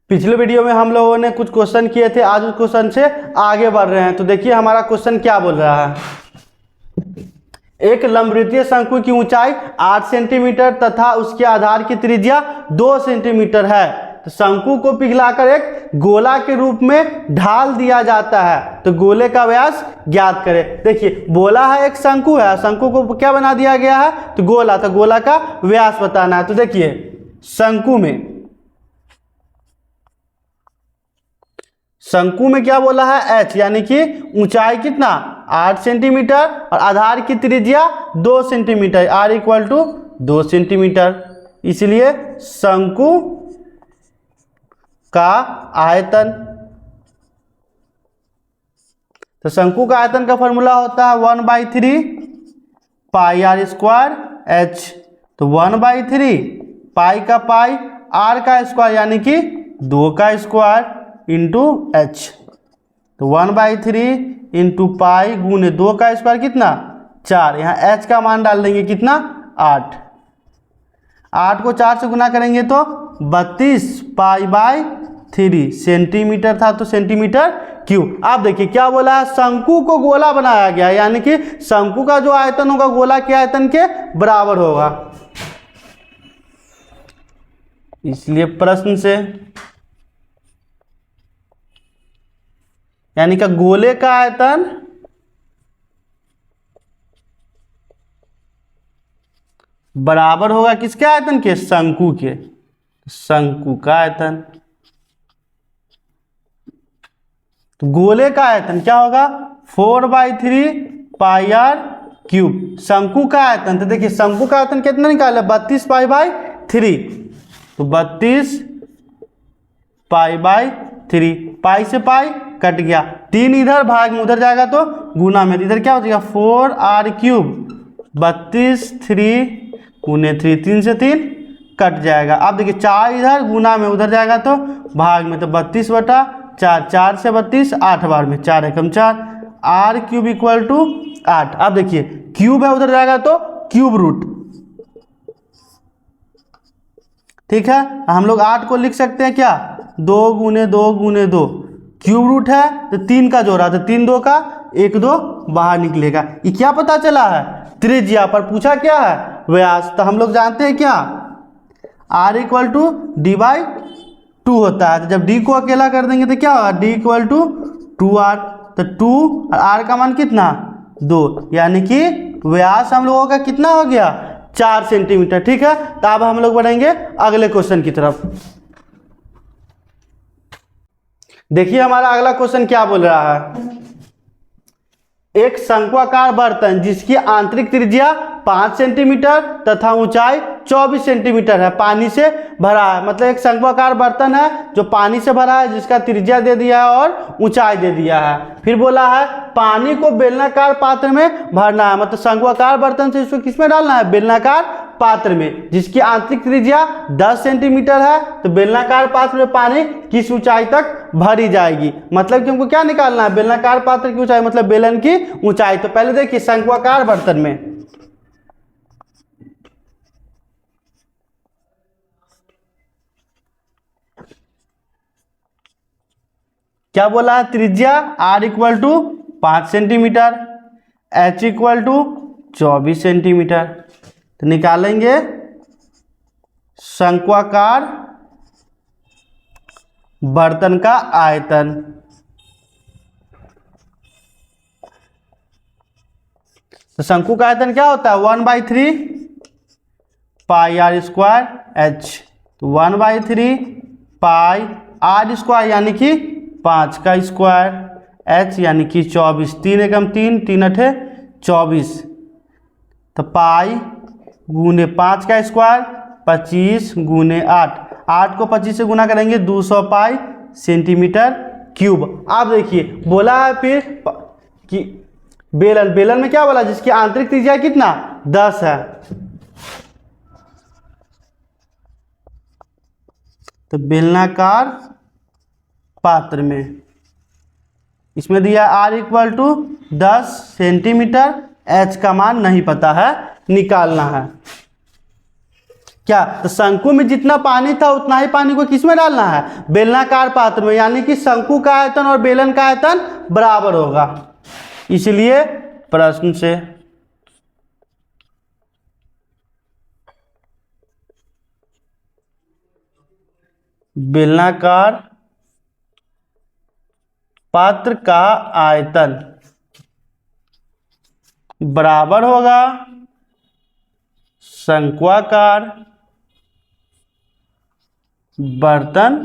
पिछले वीडियो में हम लोगों ने कुछ क्वेश्चन किए थे, आज उस क्वेश्चन से आगे बढ़ रहे हैं। तो देखिए हमारा क्वेश्चन क्या बोल रहा है। एक लंबवृत्तीय शंकु की ऊंचाई 8 सेंटीमीटर तथा उसके आधार की त्रिज्या 2 सेंटीमीटर है। तो शंकु को पिघलाकर एक गोला के रूप में ढाल दिया जाता है, तो गोले का व्यास ज्ञात करें। देखिए बोला है एक शंकु है, शंकु को क्या बना दिया गया है, तो गोला, तो गोला का व्यास बताना है। तो देखिए शंकु में क्या बोला है, h, यानी कि ऊंचाई कितना 8 सेंटीमीटर और आधार की त्रिज्या 2 centimetre, r equal to 2 centimetre. इसलिए शंकु का आयतन, तो शंकु का आयतन का फॉर्मूला होता है 1/3 पाई r स्क्वायर h। तो 1/3 पाई का पाई r का स्क्वायर यानी कि 2 का स्क्वायर इंटू h। तो 1/3 इंटू पाई गुने 2 का स्क्वायर कितना 4, यहाँ h का मान डाल देंगे कितना 8। 8 को 4 से गुना करेंगे तो 32 पाई/3 सेंटीमीटर था, तो सेंटीमीटर क्यूब। आप देखिए क्या बोला है, शंकु को गोला बनाया गया, यानी कि शंकु का जो आयतन होगा गोला के आयतन के बराबर होगा। इसलिए प्रश्न से यानी कि गोले का आयतन बराबर होगा किसके आयतन के, शंकु के। शंकु का आयतन, तो गोले का आयतन क्या होगा 4/3 पाई r क्यूब। शंकु का आयतन, तो देखिए शंकु का आयतन कितना निकाला 32 पाई/3, तो 32 पाई/3, पाई से पाई कट गया, 3 इधर भाग में उधर जाएगा तो गुना में, इधर क्या हो जाएगा 4r क्यूब 32 3 गुने 3, 3 से 3 कट जाएगा। अब देखिए 4 इधर गुना में उधर जाएगा तो भाग में, तो 32/4, 4 से 32 8 बार में, 4 एकम 4, r क्यूब इक्वल टू 8। अब देखिए क्यूब है उधर जाएगा तो क्यूब रूट, ठीक है। हम लोग 8 को लिख सकते हैं क्या 2 गुने 2 गुने 2, क्यूब रूट है तो 3 का जोड़ा, तो 3 2 का 1 2 बाहर निकलेगा। ये क्या पता चला है, त्रिज्या, पर पूछा क्या है व्यास। तो हम लोग जानते हैं क्या r इक्वल टू d/2 होता है, तो जब d को अकेला कर देंगे तो क्या होगा d इक्वल टू 2r, तो 2 और r का मान कितना 2, यानी कि व्यास हम लोगों का कितना हो गया 4 सेंटीमीटर, ठीक है। तो अब हम लोग बढ़ेंगे अगले क्वेश्चन की तरफ। देखिए हमारा अगला क्वेश्चन क्या बोल रहा है। एक शंक्वाकार बर्तन जिसकी आंतरिक त्रिज्या 5 सेंटीमीटर तथा ऊंचाई 24 सेंटीमीटर है पानी से भरा है। मतलब एक शंक्वाकार बर्तन है जो पानी से भरा है, जिसका त्रिज्या दे दिया है और ऊंचाई दे दिया है। फिर बोला है पानी को बेलनाकार पात्र में भरना है, मतलब शंक्वाकार बर्तन से इसको किसमें डालना है, बेलनाकार पात्र में, जिसकी आंतरिक त्रिज्या 10 सेंटीमीटर है। तो बेलनाकार पात्र में पानी किस ऊंचाई तक भरी जाएगी, मतलब कि हमको क्या निकालना है, बेलनाकार पात्र की ऊंचाई, मतलब बेलन की ऊंचाई। तो पहले देखिए शंक्वाकार बर्तन में क्या बोला है, त्रिज्या r equal to 5 centimetre, h equal to 24 centimetre. तो निकालेंगे शंक्वाकार बर्तन का आयतन। तो शंकु का आयतन क्या होता है 1/3 पाई r स्क्वायर h। तो 1/3 पाई r स्क्वायर यानी कि 5 का स्क्वायर, h यानी कि 24, 3 एकम 3, 3 अठे 24, तो पाई गुने 5 का स्क्वायर 25 गुने 8, 8 को 25 से गुना करेंगे 200 पाई सेंटीमीटर क्यूब। आप देखिए बोला है फिर कि बेलन में क्या बोला, जिसकी आंतरिक त्रिज्या कितना 10 है। तो बेलनाकार पात्र में इसमें दिया r equal to 10 centimetre, h का मान नहीं पता है, निकालना है। क्या, तो शंकु में जितना पानी था उतना ही पानी को किस में डालना है, बेलनाकार पात्र में, यानी कि शंकु का आयतन और बेलन का आयतन बराबर होगा। इसलिए प्रश्न से बेलनाकार पात्र का आयतन बराबर होगा शंक्वाकार बर्तन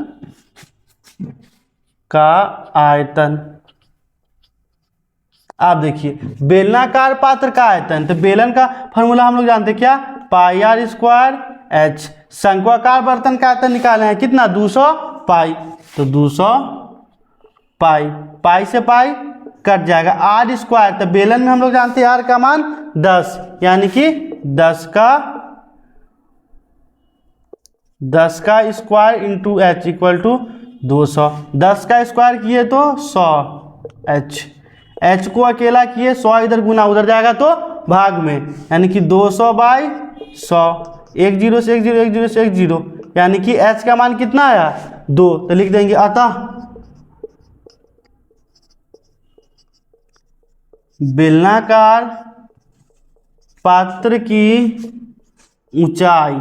का आयतन। आप देखिए बेलनाकार पात्र का आयतन, तो बेलन का फॉर्मूला हम लोग जानते हैं क्या, पाई आर स्क्वायर एच। शंक्वाकार बर्तन का आयतन निकाले हैं कितना, 200 पाई, तो 200 पाई, पाई से पाई कट जाएगा, आर स्क्वायर, तो बेलन में हम लोग जानते हैं आर का मान 10, यानी कि 10 का square into H equal to 200। 10 का स्क्वायर किए तो 100 एच, एच को अकेला किए 100 इधर गुना उधर जाएगा तो भाग में, यानी कि 200 बाई 100, 1 0 से 1 0, 1 0 से 1 0, यानी कि एच का मान कितना आया 2, तो लिख देंगे अतः बेलनाकार पात्र की ऊंचाई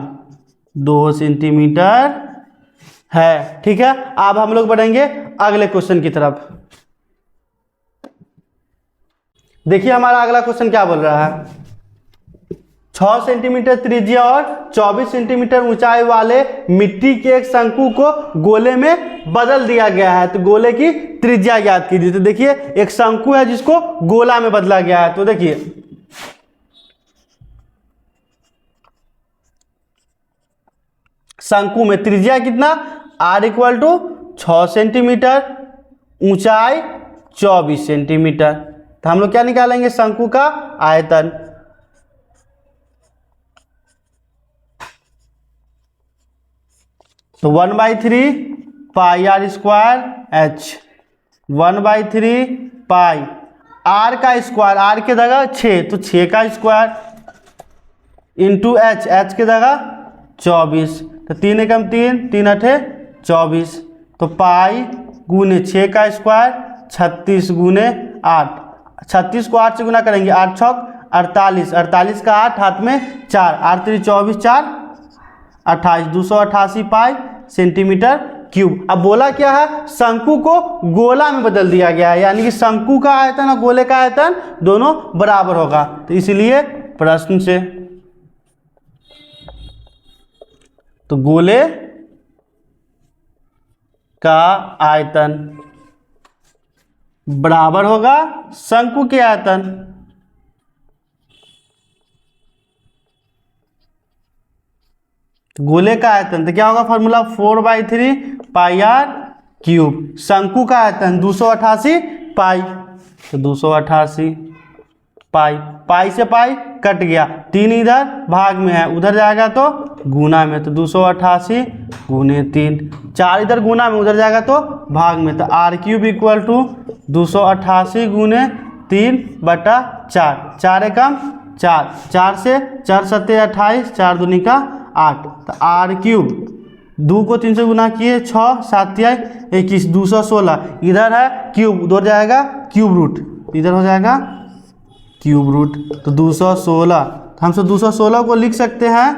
2 सेंटीमीटर है। ठीक है, अब हम लोग बढ़ेंगे अगले क्वेश्चन की तरफ। देखिए हमारा अगला क्वेश्चन क्या बोल रहा है, 6 सेंटीमीटर त्रिज्या और 24 सेंटीमीटर ऊंचाई वाले मिट्टी के एक शंकु को गोले में बदल दिया गया है, तो गोले की त्रिज्या ज्ञात कीजिए। तो देखिए एक शंकु है जिसको गोला में बदला गया है, तो देखिए शंकु में त्रिज्या कितना, r इक्वल टू 6 सेंटीमीटर, ऊंचाई 24 सेंटीमीटर, तो हम लोग क्या निकालेंगे, शंकु का आयतन। तो 1/3 pi R square H, 1/3 pi R का स्क्वायर, आर के जगह 6 तो 6 का स्क्वायर इंटू एच, एच के जगह 24, तो 3 एकम 3, 3 अठे 24, तो पाई गुने 6 का स्क्वायर 36 गुने 8, 36 को 8 से गुना करेंगे, 8 छक 48, 48 का 8 हाथ में 4, 8 3 24, 4 28, 288 पाई सेंटीमीटर क्यूब। अब बोला क्या है, शंकु को गोला में बदल दिया गया है, यानी कि शंकु का आयतन और गोले का आयतन दोनों बराबर होगा, तो इसलिए प्रश्न से तो गोले का आयतन बराबर होगा शंकु के आयतन। गोले का आयतन तो क्या होगा फॉर्मूला, 4/3 पाई आर क्यूब। शंकु का आयतन 288 पाई, तो 288 पाई, पाई से पाई कट गया, 3 इधर भाग में है उधर जाएगा तो गुना में, तो 288 गुने 3, 4 इधर गुना में उधर जाएगा तो भाग में, तो आर क्यूब इक्वल टू 288 गुने 3/4, 4 एकम 4, 4 से 4 सत्ते 28, 4 दूनी का 8, तो आर क्यूब 2 को 3 से गुना किए 6, 7 21, 216, इधर है क्यूब उधर जाएगा क्यूब रूट, इधर हो जाएगा क्यूब रूट, तो 216, तो हम 216 को लिख सकते हैं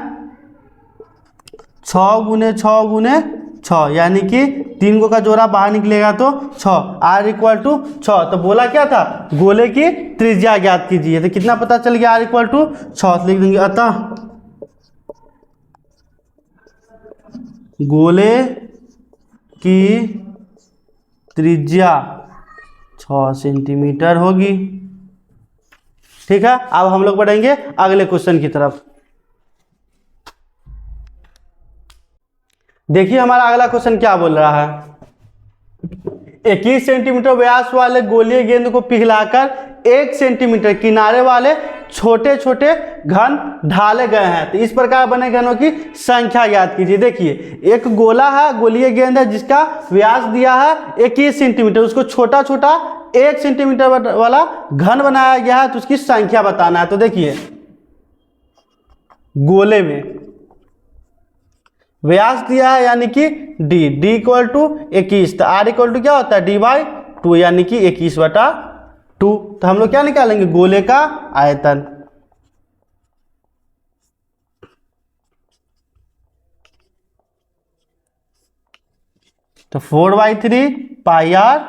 6 गुने 6 गुने 6, यानी कि 3 को का जोड़ा बाहर निकलेगा तो 6, आर इक्वल टू 6। तो बोला क्या था, गोले की त्रिज्या ज्ञात कीजिए, तो कितना पता चल गया, आर इक्वल टू 6, तो लिख देंगे अतः गोले की त्रिज्या 6 सेंटीमीटर होगी। ठीक है, अब हम लोग बढ़ेंगे अगले क्वेश्चन की तरफ। देखिए हमारा अगला क्वेश्चन क्या बोल रहा है, 21 सेंटीमीटर व्यास वाले गोलीय गेंद को पिघलाकर 1 सेंटीमीटर किनारे वाले छोटे छोटे घन ढाले गए हैं, तो इस प्रकार बने घनों की संख्या ज्ञात कीजिए। देखिए एक गोला है, गोलीय गेंद है जिसका व्यास दिया है 21 सेंटीमीटर, उसको छोटा छोटा 1 सेंटीमीटर वाला घन बनाया गया है, तो उसकी संख्या बताना है। तो देखिए गोले में व्यास दिया है यानी कि डी, डी इक्वल टू 21, तो आर इक्वल टू क्या होता है d/2 यानी कि 21/2। तो हम लोग क्या निकालेंगे, गोले का आयतन। तो 4/3 पाई आर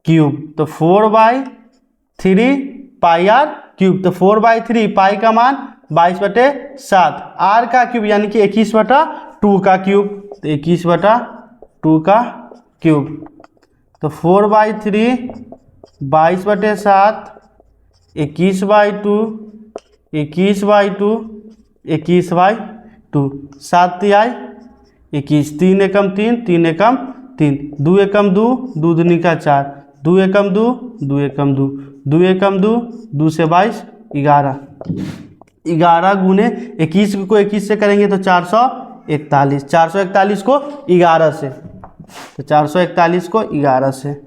क्यूब, तो 4/3 पाई आर क्यूब, तो 4/3 पाई का मान 22/7, आर का क्यूब यानी कि 21/2 का क्यूब, तो 21/2 का क्यूब, तो 4/3 22/7 21/2 21/2 21/2, 7 तिहाई 21, 3 एकम 3 3 एकम 3, 2 एकम 2 2 दूनी का 4, 2 एकम 2 2 एकम 2 2 एकम 2 2 से 22 11, 11 गुने 21 को 21 से करेंगे तो 441, 441 को 11 से, तो 441 को 11 से,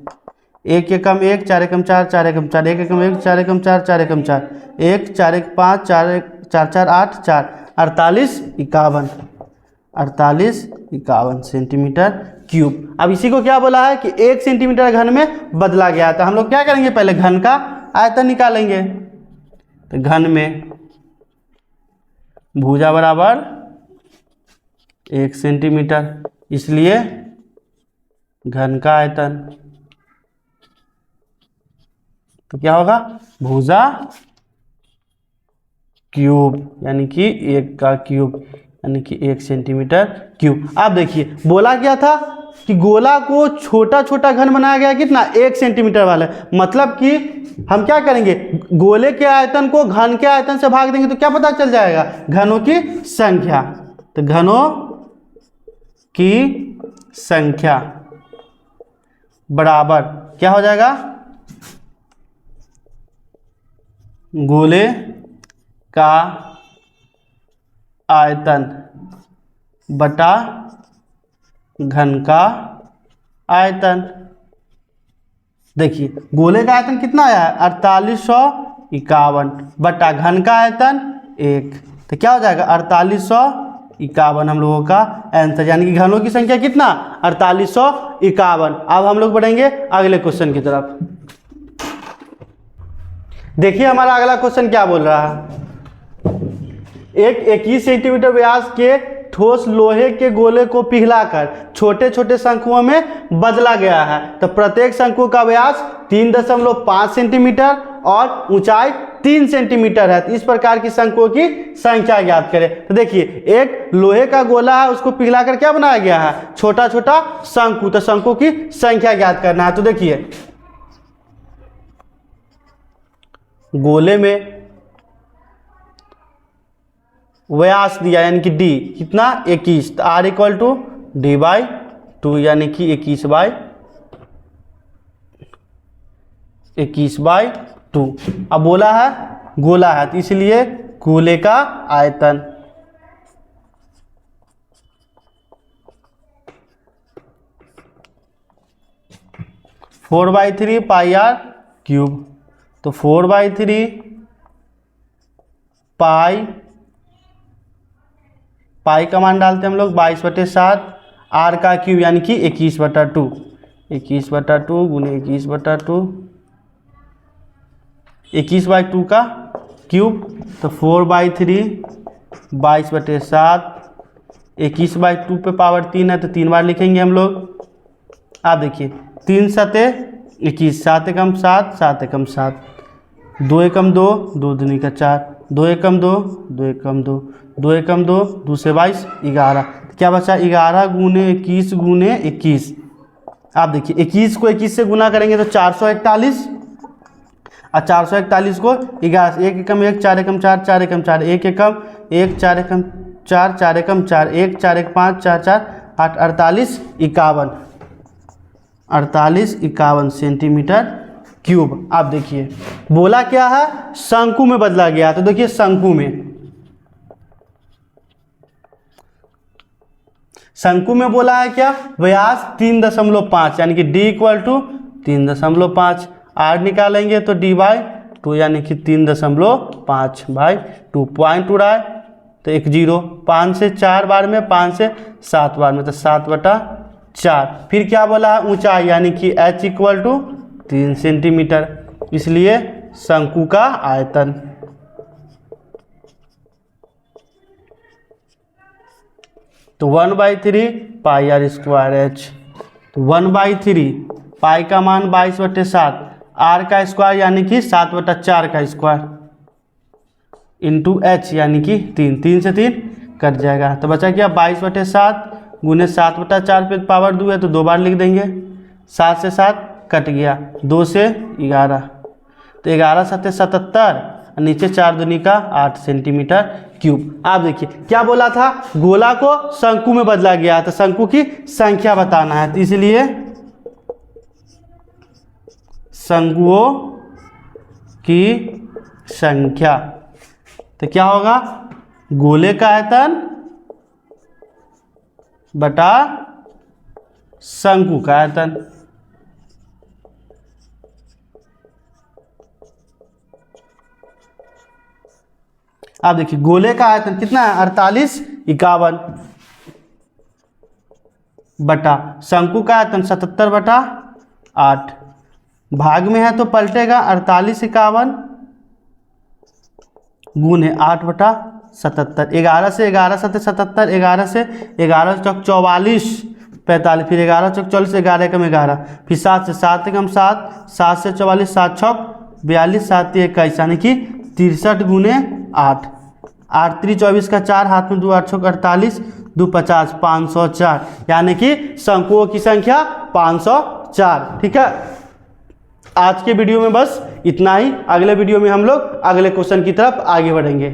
1 एकम 1 4 एकम 4 4 एकम 4, 1 एकम 1 4 एकम 4 4 एकम 4, 1 4 1 5 4 4 4 8 4, 48 51, 48 51 सेंटीमीटर क्यूब। अब इसी को क्या बोला है कि 1 सेंटीमीटर घन में बदला गया है। तो हम लोग क्या करेंगे, पहले घन का आयतन निकालेंगे। तो घन में भुजा बराबर 1 सेंटीमीटर, इसलिए घन का आयतन तो क्या होगा, भुजा क्यूब यानी कि 1 का क्यूब यानी कि 1 सेंटीमीटर क्यूब। आप देखिए बोला क्या था कि गोला को छोटा छोटा घन बनाया गया, कितना 1 सेंटीमीटर वाला, मतलब कि हम क्या करेंगे, गोले के आयतन को घन के आयतन से भाग देंगे तो क्या पता चल जाएगा, घनों की संख्या। तो घनों की संख्या बराबर क्या हो जाएगा, गोले का आयतन बटा घन का आयतन। देखिए गोले का आयतन कितना आया है 4851 बटा घन का आयतन 1, तो क्या हो जाएगा 4851 हम लोगों का आंसर, यानी कि घनों की संख्या कितना 4851। अब हम लोग बढ़ेंगे अगले क्वेश्चन की तरफ। देखिए हमारा अगला क्वेश्चन क्या बोल रहा है, एक 21 सेंटीमीटर व्यास के ठोस लोहे के गोले को पिघलाकर छोटे छोटे शंकुओं में बदला गया है। तो प्रत्येक शंकु का व्यास 3.5 सेंटीमीटर और ऊंचाई 3 सेंटीमीटर है। तो इस प्रकार की शंकुओं की संख्या ज्ञात करें। तो देखिए एक लोहे का गोला है, उसको पिघलाकर क्या बनाया गया है, छोटा छोटा शंकु, तो शंकु की संख्या ज्ञात करना है। तो देखिए गोले में व्यास दिया यानी कि डी कितना 21, तो आर इक्वल टू d/2 यानी कि 21/2। अब बोला है गोला है तो इसलिए गोले का आयतन four by three pi r cube, तो 4/3 पाई का मान डालते हैं हम लोग 22/7, आर का क्यूब यानी कि 21/2, 21/2 गुने 21/2, 21/2 का क्यूब, तो 4/3 22/7, 21/2 पे पावर 3 है तो 3 बार लिखेंगे हम लोग। आप देखिए 3 सते 21, 7 एकम 7, 7 एकम 7, 2 एकम 2, 2 दूनी का 4, 2 एकम 2, 2 एकम 2, 2 एकम 2, 2 से 22 11, क्या बचा 11 गुने 21 गुने 21। आप देखिए 21 को 21 से गुना करेंगे तो 441 और 441 को 11, 1 एकम 1, 4 एकम 4, 4 एकम 4, 1 एकम 1, 4 एकम 4, 4 एकम 4, 1 4 1 5 4 4 8 48 51, 48 51 सेंटीमीटर क्यूब। आप देखिए बोला क्या है, शंकु में बदला गया। तो देखिए शंकु में बोला है क्या, व्यास 3.5 यानी कि d इक्वल टू 3.5, आर निकालेंगे तो d/2 यानी कि 3.5/2, पॉइंट उड़ा है तो 1 0, 5 से 4 बार में, 5 से 7 बार में, तो 7/4। फिर क्या बोला है, ऊंचाई यानी कि h = 3 सेंटीमीटर, इसलिए शंकु का आयतन। तो 1/3 πr²h, तो 1/3 पाई का मान 22/7, r का स्क्वायर यानी कि 7/4 का स्क्वायर इंटू h यानी कि 3, 3 से 3 कट जाएगा, तो बचा क्या 22/7 गुने 7/4 पे पावर 2 है तो 2 बार लिख देंगे, 7 से 7 कट गया, 2 से 11, तो 11 7 77, नीचे 4 दूनी का 8 सेंटीमीटर क्यूब। आप देखिए क्या बोला था, गोला को शंकु में बदला गया, तो शंकु की संख्या बताना है, तो इसलिए शंकुओं की संख्या, तो क्या होगा, गोले का आयतन बटा शंकु का आयतन। आप देखिए गोले का आयतन कितना है, 48 51 बटा शंकु का आयतन 77/8, भाग में है तो पलटेगा, 48 51 गुने 8/77, 11 से 11 7 77, 11 से 11 चौक 44 45, फिर 11 चौक 44, 11 एकम 11, फिर 7 से 7 एकम 7, 7 से 44, 7 छौक 42, 7 21 यानी कि 63 गुने 8, 8 3 24 का 4, हाथ में 2 8 छौक 48, 2 50, 504, यानी कि शंकुओं की संख्या 504। ठीक है, आज के वीडियो में बस इतना ही, अगले वीडियो में हम लोग अगले क्वेश्चन की तरफ आगे बढ़ेंगे।